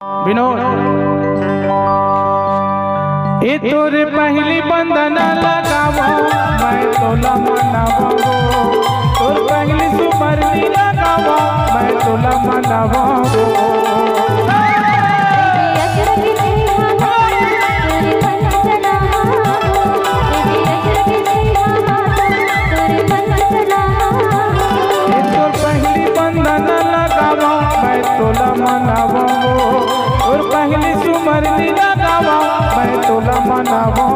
विनोद ये तोरे पहली बंधन लगावो मैं तोला मनावो, तोर पहली सुमरनी लगावो मैं तोला मनावो। तोला मनावो और पहली सुमरनी लगावो मैं तोला मनावो।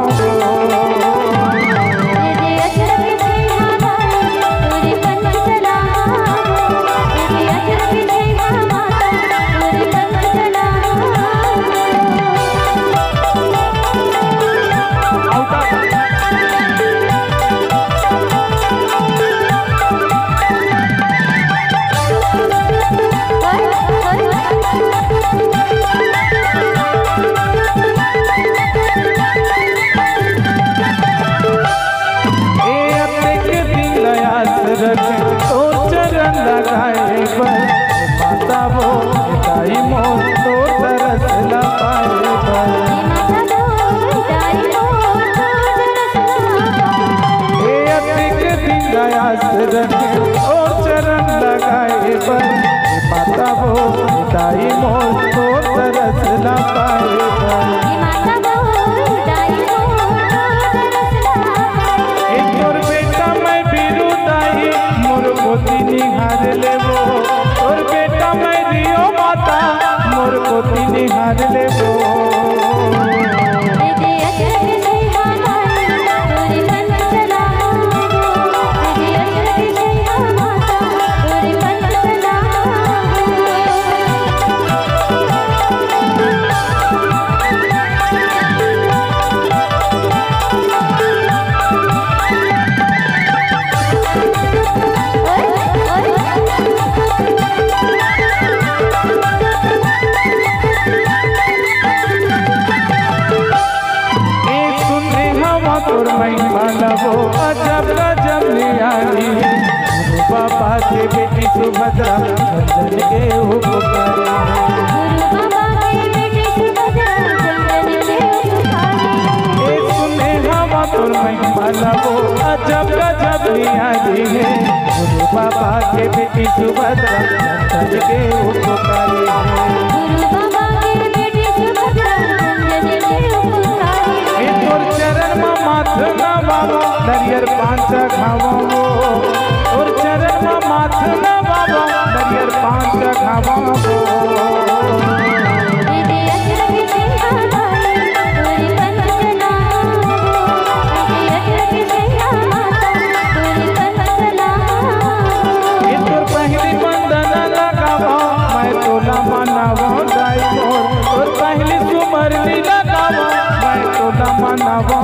तो चरण लगाए पर माता वो दाई मोर तो तरस लगाए पर दिन दयास रखे तो चरण लगाए पर माता वो दाई मोर तो तरस लगाए पर निहार ले वो और बेटा मैं रियो माता मोर को निहार ले वो। तोर महिमा लबो अजब गजब नियारी, गुरु बाबा के बेटी सुभद्रा चंदन के उपकारी, सुने हम तोर महिमा लबो अजब गजब नियारी है, गुरु बाबा के बेटी सुभद्रा चंदन के उपकारी दरियर पांच खावो और चरण में माथ न बाबा दरियर पांच खावो। पहली बंधन लगावो मैं तोला मनावो दाई मोर और पहली सुमरनी लगावो मैं तोला मनावो।